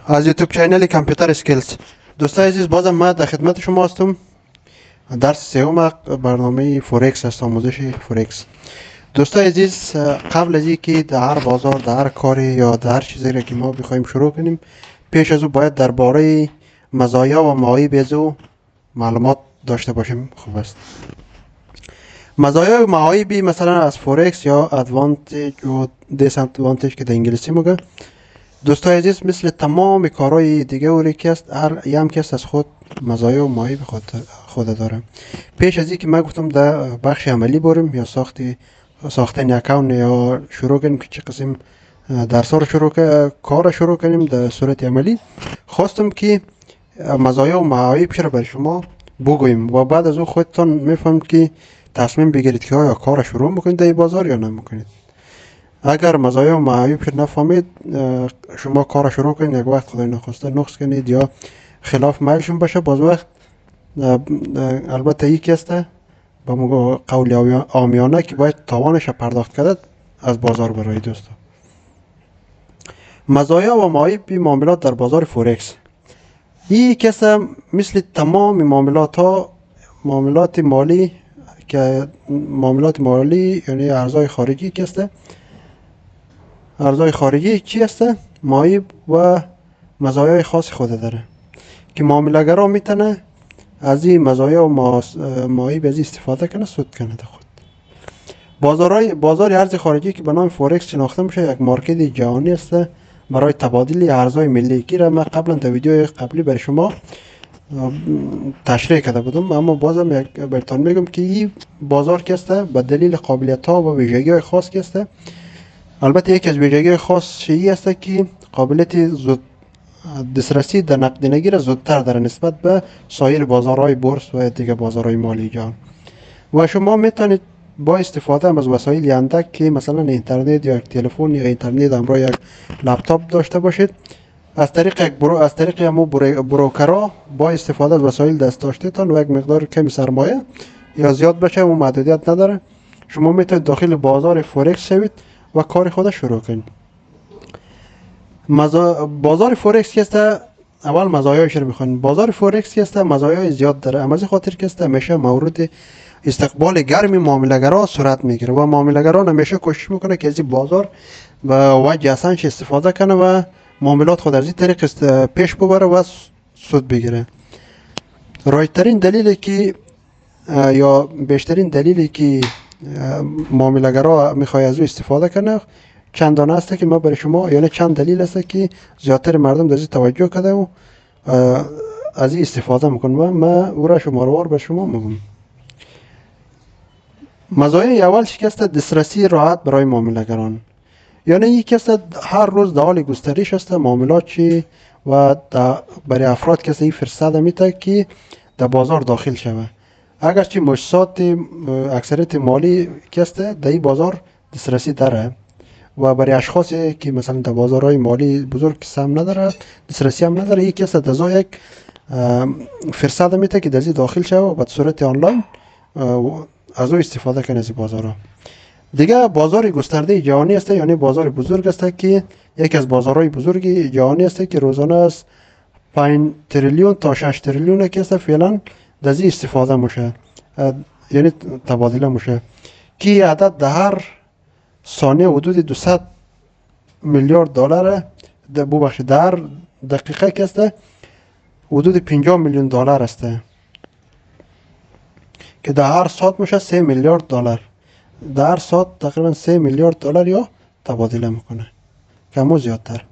از یوتیوب چینل کامپیوتر اسکیلز. دوستان عزیز، بازم ما در خدمت شما هستم. درس سوم برنامه فورکس است، آموزش فورکس. دوستان عزیز، قبل از اینکه در هر بازار، در هر کاری یا در هر چیزی را که ما بخوایم شروع کنیم، پیش از او باید درباره مزایا و معایب از او معلومات داشته باشیم. خوب است. مزایا و معایبی مثلا از فورکس یا ادوانتیج و دیس ادوانتیج که در انگلیسی میگه. دوستان عزیز، مثل تمام کارهای دیگه اوری که است، هر یم که است از خود مزایا و معایب خود داره. پیش از اینکه من گفتم در بخش عملی بریم یا ساختن اکاونت یا شروع کنیم که چه قسم درس رو کار شروع کنیم در صورت عملی، خواستم که مزایا و معایب رو برای شما بگویم و بعد از اون خودتان میفهمید که تصمیم بگیرید که آیا کار شروع میکنید در بازار یا نمیکنید. اگر مزایا و معایب نفهمید، شما کار شروع کنید، یک وقت خدای نخواسته نقص کنید یا خلاف میلشون باشه، باز وقت البته یکی است با مگو قول عامیانه که باید تاوانش پرداخت کرد از بازار برای دوستا. مزایا و معایب معاملات در بازار فورکس. این کسا مثل تمام معاملات مالی که معاملات مالی یعنی ارزهای خارجی که است. ارزهای خارجی چی است؟ معایب و مزایای خاص خود داره که معامله‌گرا میتونه از این مزایا و معایب از استفاده کنه، سود کنه در خود. بازار ارز خارجی که به نام فورکس شناخته میشه، یک مارکت جهانی است برای تبادل ارزهای ملی که را من قبلا در ویدیو قبلی برای شما تشریح کرده بودم، اما بازم براتون میگم که این بازار که است به دلیل قابلیت ها و ویژگی های خاص که است. البته یک از ویژگی خاص شیعی است که قابلیت زود دسترسی در نقدینگی را زودتر در نسبت به سایر بازارهای بورس و دیگر بازارهای مالی جهان. و شما میتونید با استفاده از وسایل اندک که مثلا اینترنت یا یک تلفن یا اینترنت همراه یک لپتاپ داشته باشید، از طریق همو بروکرها با استفاده از وسایل دست داشتهتان و یک مقدار کمی سرمایه یا زیاد بشه و محدودیت نداره، شما میتونید داخل بازار فورکس شوید و کار خود شروع کنید. بازار فورکس که است، اول مزایایش رو میخوانیم. بازار فورکس که است مزایای زیاد داره، اما از خاطر که است همیشه مورد استقبال گرم معامله‌گرا صورت میگیره و معامله‌گرا همیشه کوشش میکنه که از این بازار به وجه اسانش استفاده کنه و معاملات خود از این طریق پیش ببره و سود بگیره. رایج‌ترین دلیلی که یا بیشترین دلیلی که معامله‌گرا میخواد از او استفاده کنه چندانه است که ما برای شما، یعنی چند دلیل است که زیادتر مردم در این توجه کرده و از این استفاده میکنن و ما او را شماروار به شما میگم. مزایای اول شکست دسترسی راحت برای معامله‌گران، یعنی یکی است هر روز در حال گسترش است معاملات چی و برای افراد که این فرصت میده که در بازار داخل شوه. اگرچه مؤسسات اکثریت مالی که است در این بازار دسترسی داره و برای اشخاصی که مثلا در بازارهای مالی بزرگ سهم نداره، دسترسی هم نداره، یکی است از یک فرصت میده که در این داخل شوه و به صورت آنلاین از او استفاده کنه از بازارها. دیگه بازار گسترده جهانی است، یعنی بازار بزرگ است که یک از بازارهای بزرگ جهانی است که روزانه از 5 تریلیون تا 6 تریلیون که است فعلا در این استفاده میشه، یعنی تبادله میشه که عدد در هر ثانیه حدود 200 میلیارد دلار در دقیقه که است حدود 50 میلیون دلار است که در هر ساعت میشه 3 میلیارد دلار. در هر ساعت تقریبا 3 میلیارد دلار یا تبادله میکنه، کمو زیادتر.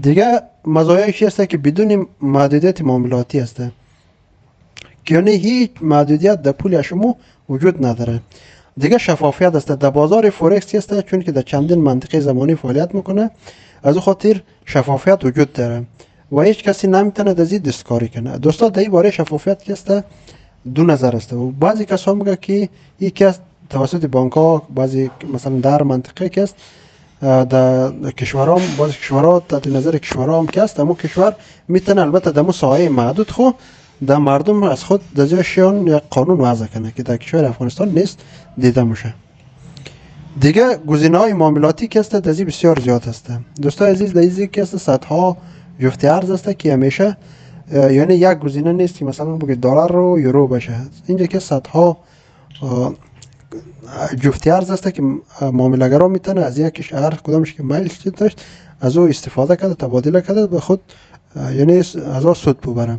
دیگه مزایایش است که بدون محدودیت معاملاتی است، که یعنی هیچ محدودیت در پول شما وجود نداره. دیگه شفافیت است در بازار فورکس است، چون که در چندین منطقه زمانی فعالیت میکنه، از او خاطر شفافیت وجود داره و هیچ کسی نمیتونه در این دستکاری کنه. دوستا در این باره شفافیت که است دو نظر است و بعضی کسا میگه که یکی است توسط بانک ها، بعضی مثلا در منطقه که است در کشورها، بعضی کشورها تحت نظر کشورها هم که است، اما کشور میتونه البته در ساحه محدود خود در مردم از خود در جایشان یک قانون وضع کنه که در کشور افغانستان نیست دیده میشه. دیگه گزینه‌های معاملاتی که است در بسیار زیاد است. دوستان عزیز، در این که است صدها جفت ارز است که همیشه یعنی یک گزینه نیست که مثلا بگید دلار رو یورو باشه. اینجا که صدها جفتی ارز است که معامله‌گرا میتونه از یکیش هر کدامش که میل داشت از او استفاده کرده، تبادله کرده، به خود یعنی از آن سود ببره.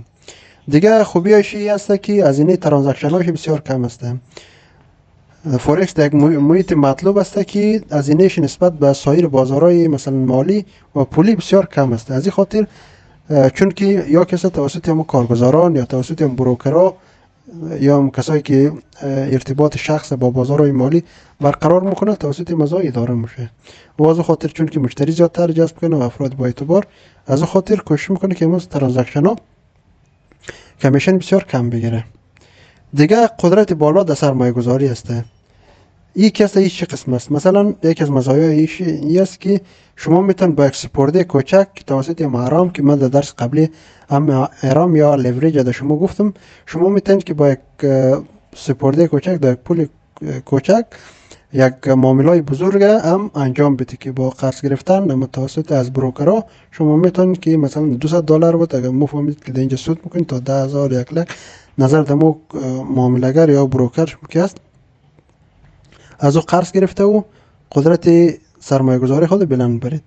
دیگه خوبیش این است که هزینه ترانزکشن هاش بسیار کم است. فورکس در یک محیط مطلوب است که هزینهش نسبت به سایر بازارهای مثلا مالی و پولی بسیار کم است. از این خاطر چون که یا کسی توسط هم کارگزاران یا توسط هم بروکرها یا هم کسایی که ارتباط شخص با بازارهای مالی برقرار میکنه توسط مزای اداره میشه و از خاطر چون که مشتری زیادتر جذب کنه و افراد با اعتبار، از خاطر کوشش میکنه که امروز ترانزکشن ها کمیشن بسیار کم بگیره. دیگه قدرت بالا در سرمایه گذاری است. این کس چه قسم است؟ مثلا یکی از مزایای این است که شما میتون با یک سپرده کوچک توسط ارام که من در درس قبلی هم ارام یا لیوریج در شما گفتم، شما میتونید که با یک سپرده کوچک در یک پول کوچک یک معاملای بزرگ هم انجام بدید که با قرض گرفتن توسط از بروکرها شما میتونید که مثلا $200 بود اگر مفهمید که در اینجا سود میکنید تا 10,000 1 لک نظر دمو معامله‌گر یا بروکر که است از او قرض گرفته و قدرت سرمایه گذاری خود بلند برید.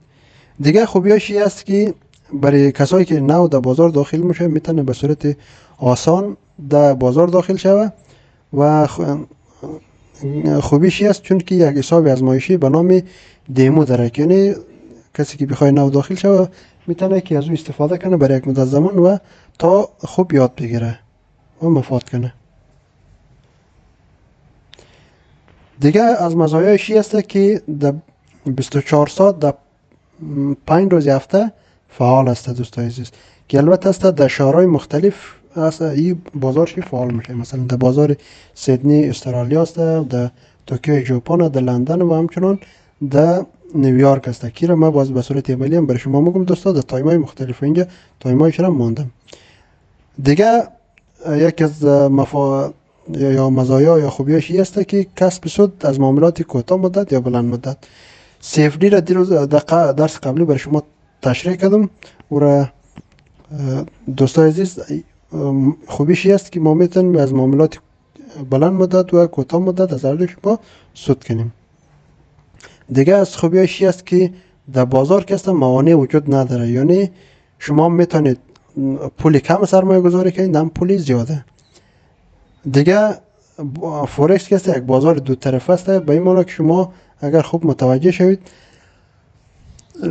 دیگه خوبیش این است که برای کسایی که نو در بازار داخل میشه میتونه به صورت آسان در بازار داخل شوه و خوبیش است چون که یک حساب آزمایشی به نام دیمو داره، یعنی کسی که بخواد نو داخل شوه میتونه که از او استفاده کنه برای یک مدت زمان و تا خوب یاد بگیره و مفاد کنه. دیگه از مزایایش است که در 24 ساعت در 5 روز هفته فعال است دوستای عزیز، که البته است در شهرهای مختلف است این بازارش فعال میشه. مثلا در بازار سیدنی استرالیا است، در توکیو ژاپن، در لندن و همچنان در نیویورک است که ما باز به صورت عملی هم برای شما میگم دوستا در تایم‌های مختلف اینجا تایم‌هایش را ماندم. دیگه یک از یا مزایا یا خوبیش است که کسب سود از معاملات کوتاه مدت یا بلند مدت. CFD را دیروز در درس قبلی برای شما تشریح کردم و را دوستای عزیز خوبیش است که ما میتونیم از معاملات بلند مدت و کوتاه مدت از هر دو شما سود کنیم. دیگه از خوبیش است که در بازار که است موانع وجود نداره، یعنی شما میتونید پول کم سرمایه گذاری کنید هم پول زیاده. دیگه فورکس که است یک بازار دو طرفه است، به این معنی که شما اگر خوب متوجه شوید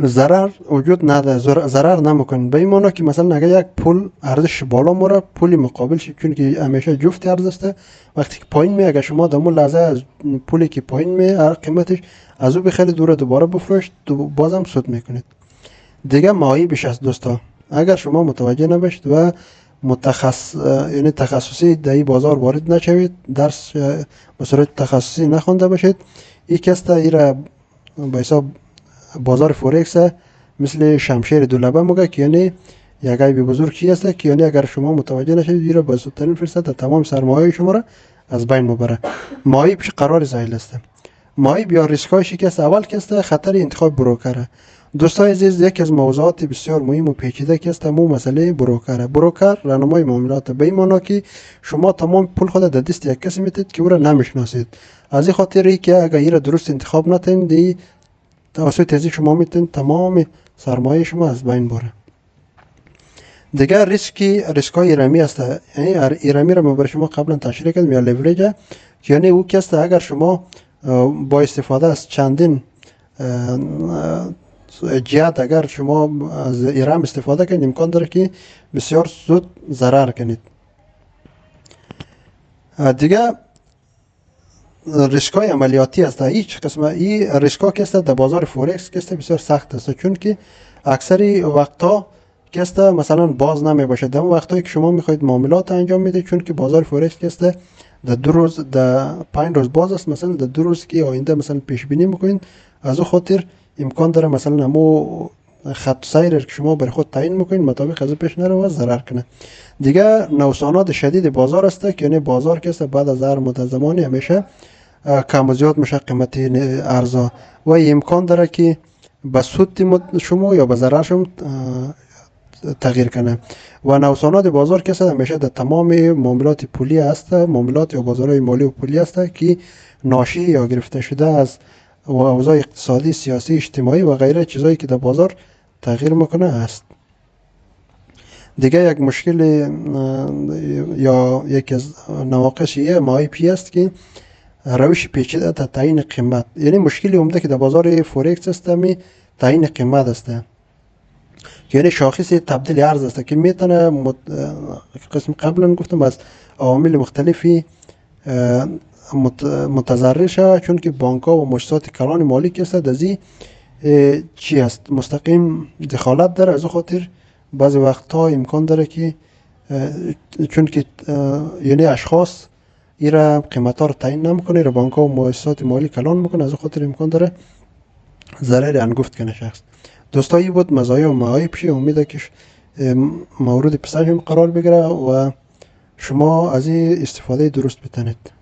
ضرر وجود نداره، ضرر نمیکنید. به این معنی که مثلا اگر یک پول ارزش بالا موره پول مقابلش چون که همیشه جفت ارز است، وقتی که پایین می اگر شما در اون لحظه از پولی که پایین می قیمتش از او بخرید دوباره بفروشید بازم سود میکنید. دیگه معایبش است دوستا، اگر شما متوجه نباشید و یعنی تخصصی در این بازار وارد نشوید، درس به صورت تخصصی نخوانده باشید، یک است ایرا به حساب بازار فورکس مثل شمشیر دولبه موگه که یعنی یک عیب بزرگ چی است که یعنی اگر شما متوجه نشوید ایرا با زودترین فرصت تمام سرمایه شما را از بین میبره. معایبش قرار زایل است. معایب یا ریسکایش که است اول که است خطر انتخاب بروکره. دوستان عزیز یکی از موضوعات بسیار مهم و پیچیده که است همون مسئله بروکره. بروکر راهنمای معاملات، به این معنی که شما تمام پول خود در دست یک کسی میتید که او را نمیشناسید. از این خاطر که اگر این را درست انتخاب نکنید توسط از شما میتونید تمام سرمایه شما از بین بره. دیگر ریسکای ایرمی است. یعنی ایرمی را من برای شما قبلا تشریح کردم یا لیوریج، یعنی او که است اگر شما با استفاده از چندین جهت اگر شما از ایرم استفاده کنید امکان داره که بسیار زود ضرر کنید. دیگه ریسکای عملیاتی است. هیچ قسم این ریسکا که است در بازار فورکس که است بسیار سخت است، چون که اکثری وقتا که است مثلا باز نمی باشه. در وقتایی که شما میخواید معاملات انجام میدید، چون که بازار فورکس که است در 2 روز در 5 روز باز است، مثلا در 2 روز که آینده مثلا پیش بینی میکنید، از او خاطر امکان داره مثلا همو خط سیر که شما بر خود تعیین میکنید مطابق از پیش نره و ضرر کنه. دیگه نوسانات شدید بازار است که یعنی بازار که است بعد از هر مدت زمانی همیشه کم و زیاد میشه قیمت ارزا و امکان داره که به سود شما یا به ضرر شما تغییر کنه و نوسانات بازار که همیشه در تمام معاملات پولی است، معاملات یا بازارهای مالی و پولی است که ناشی یا گرفته شده از و اوضاع اقتصادی، سیاسی، اجتماعی و غیره چیزایی که در بازار تغییر میکنه است. دیگه یک مشکل یا یکی از نواقص مای پی است که روش پیچیده در تعیین قیمت. یعنی مشکلی عمده که در بازار فورکس است می تعیین قیمت است، یعنی شاخص تبدیل ارز است که میتونه قسم قبلا گفتم از عوامل مختلفی متضرر شود، چون که بانک ها و مؤسسات کلان مالی که است از چی است مستقیم دخالت داره. از خاطر بعضی وقتها امکان داره که چون که یعنی اشخاص ایرا قیمت ها رو تعیین نمیکنه، ایرا بانک ها و مؤسسات مالی کلان میکنه، از خاطر امکان داره ضرر انگفت کنه شخص. دوستایی بود مزایا و معایب شی، امیده که مورد پسند قرار بگیره و شما از این استفاده درست بتنید.